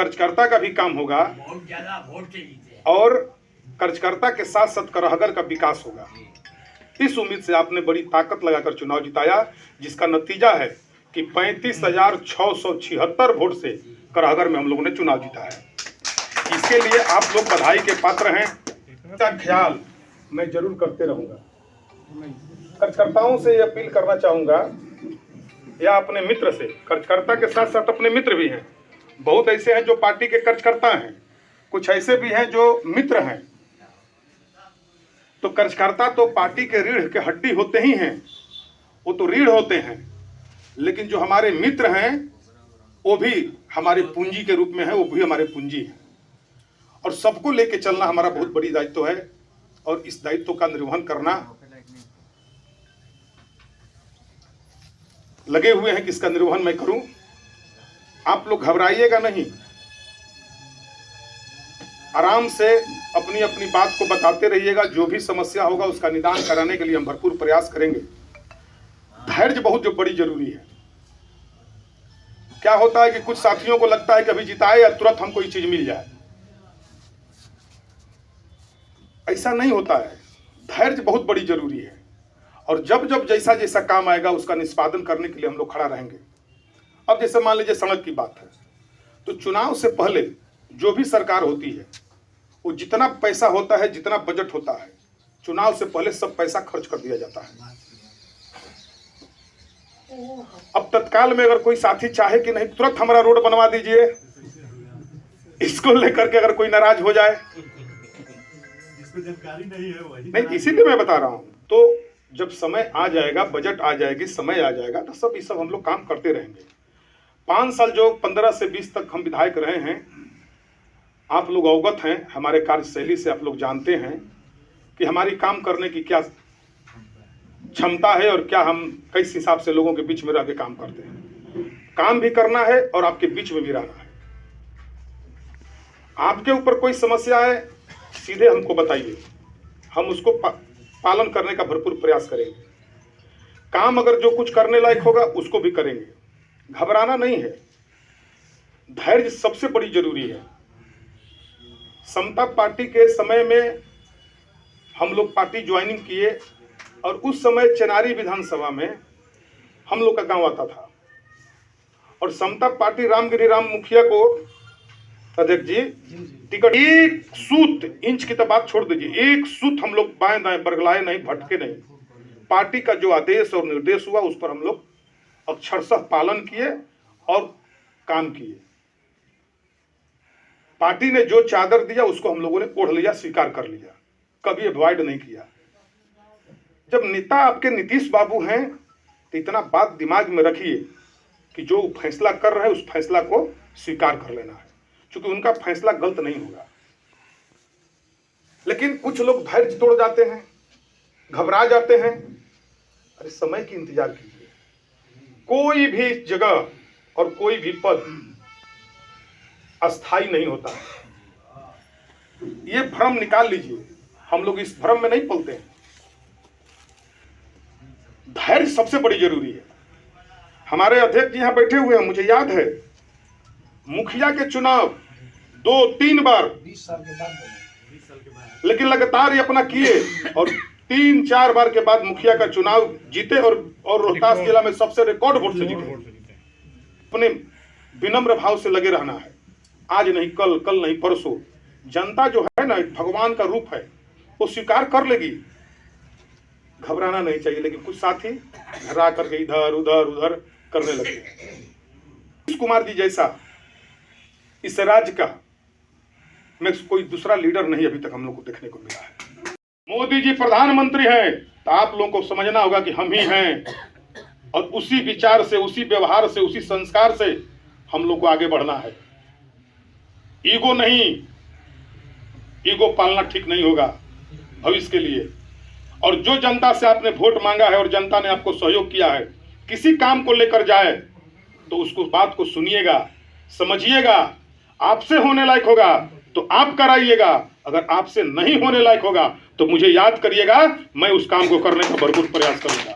कर्जकर्ता का भी काम होगा, बहुत ज्यादा वोट से जीते हैं। और कर्जकर्ता के साथ साथ करहगर का विकास होगा। इस उम्मीद से आपने बड़ी ताकत लगाकर चुनाव जिताया, जिसका नतीजा है कि 35,676 वोट से करहगर में हम लोगों ने चुनाव जीता है। इसके लिए आप लोग बधाई के पात्र हैं। इसका ख्याल मैं जरूर करते रहूंगा। कर्जकर्ताओं से ये अपील करना चाहूंगा, या अपने मित्र से, कर्जकर्ता के साथ साथ अपने मित्र भी हैं। बहुत ऐसे हैं जो पार्टी के कर्जकर्ता हैं, कुछ ऐसे भी हैं जो मित्र हैं। तो कर्जकर्ता तो पार्टी के रीढ़ के हड्डी होते ही हैं, वो तो रीढ़ होते हैं, लेकिन जो हमारे मित्र हैं वो भी हमारे पूंजी के रूप में है, वो भी हमारे पूंजी हैं। और सबको लेके चलना हमारा बहुत बड़ी दायित्व है, और इस दायित्व का निर्वहन करना लगे हुए हैं कि इसका निर्वहन मैं करूं। आप लोग घबराइएगा नहीं, आराम से अपनी अपनी बात को बताते रहिएगा। जो भी समस्या होगा उसका निदान कराने के लिए हम भरपूर प्रयास करेंगे। धैर्य बहुत बड़ी जरूरी है। क्या होता है कि कुछ साथियों को लगता है कि अभी जिताए या तुरंत हमको ये चीज मिल जाए, ऐसा नहीं होता है। धैर्य बहुत बड़ी जरूरी है, और जब जब जैसा जैसा काम आएगा उसका निष्पादन करने के लिए हम लोग खड़ा रहेंगे। अब जैसे मान लीजिए सड़क की बात है, तो चुनाव से पहले जो भी सरकार होती है वो जितना पैसा होता है, जितना बजट होता है, चुनाव से पहले सब पैसा खर्च कर दिया जाता है। अब तत्काल में अगर कोई साथी चाहे कि नहीं तुरंत हमारा रोड बनवा दीजिए, इसको लेकर के अगर कोई नाराज हो जाए, जिसको जानकारी नहीं है वही नहीं, इसीलिए मैं बता रहा हूं। तो जब समय आ जाएगा, बजट आ जाएगी, समय आ जाएगा, तो सब ये सब हम लोग काम करते रहेंगे। 5 साल जो 15 से 20 तक हम विधायक रहे हैं, आप लोग अवगत हैं, हमारे कार्यशैली से आप लोग जानते हैं कि हमारी काम करने की क्या क्षमता है और क्या हम किस हिसाब से लोगों के बीच में रह के काम करते हैं। काम भी करना है और आपके बीच में भी रहना है। आपके ऊपर कोई समस्या है, सीधे हमको बताइए, हम उसको पालन करने का भरपूर प्रयास करेंगे। काम अगर जो कुछ करने लायक होगा उसको भी करेंगे। घबराना नहीं है, धैर्य सबसे बड़ी जरूरी है। समता पार्टी के समय में हम लोग पार्टी ज्वाइनिंग किए, और उस समय चेनारी विधानसभा में हम लोग का गांव आता था, और समता पार्टी रामगिरी राम मुखिया को, अध्यक्ष जी, टिकट एक सूत इंच की तो बात छोड़ दीजिए, एक सूत हम लोग बाएं दाएं बरगलाए नहीं, भटके नहीं। पार्टी का जो आदेश और निर्देश हुआ उस पर हम लोग अक्षरशः पालन किए और काम किए। पार्टी ने जो चादर दिया उसको हम लोगों ने ओढ़ लिया, स्वीकार कर लिया, कभी अवॉइड नहीं किया। जब नेता आपके नीतीश बाबू हैं तो इतना बात दिमाग में रखिए कि जो फैसला कर रहे हैं उस फैसला को स्वीकार कर लेना है, क्योंकि उनका फैसला गलत नहीं होगा। लेकिन कुछ लोग धैर्य तोड़ जाते हैं, घबरा जाते हैं। अरे समय की इंतजार कीजिए। कोई भी जगह और कोई भी पद अस्थाई नहीं होता है, ये भ्रम निकाल लीजिए। हम लोग इस भ्रम में नहीं पलते हैं। धैर्य सबसे बड़ी जरूरी है। हमारे अध्यक्ष जी यहां बैठे हुए हैं, मुझे याद है मुखिया के चुनाव 2-3 बार 20 साल के बाद, लेकिन लगातार ये अपना किए, और 3-4 बार के बाद मुखिया का चुनाव जीते, और रोहतास जिला में सबसे रिकॉर्ड वोट से जीते। अपने विनम्र भाव से लगे रहना है। आज नहीं कल, कल नहीं परसों। जनता जो है ना, भगवान का रूप है, वो स्वीकार कर लेगी। घबराना नहीं चाहिए। लेकिन कुछ साथी घबरा करके इधर उधर उधर करने लगे। नीतीश कुमार जी जैसा इस राज्य का में कोई दूसरा लीडर नहीं अभी तक हम लोग को देखने को मिला है। मोदी जी प्रधानमंत्री हैं तो आप लोगों को समझना होगा कि हम ही हैं, और उसी विचार से, उसी व्यवहार से, उसी संस्कार से हम लोग को आगे बढ़ना है। ईगो नहीं, ईगो पालना ठीक नहीं होगा भविष्य के लिए। और जो जनता से आपने वोट मांगा है और जनता ने आपको सहयोग किया है, किसी काम को लेकर जाए तो उसको बात को सुनिएगा, समझिएगा। आपसे होने लायक होगा तो आप कराइएगा, अगर आपसे नहीं होने लायक होगा तो मुझे याद करिएगा, मैं उस काम को करने का भरपूर प्रयास करूंगा।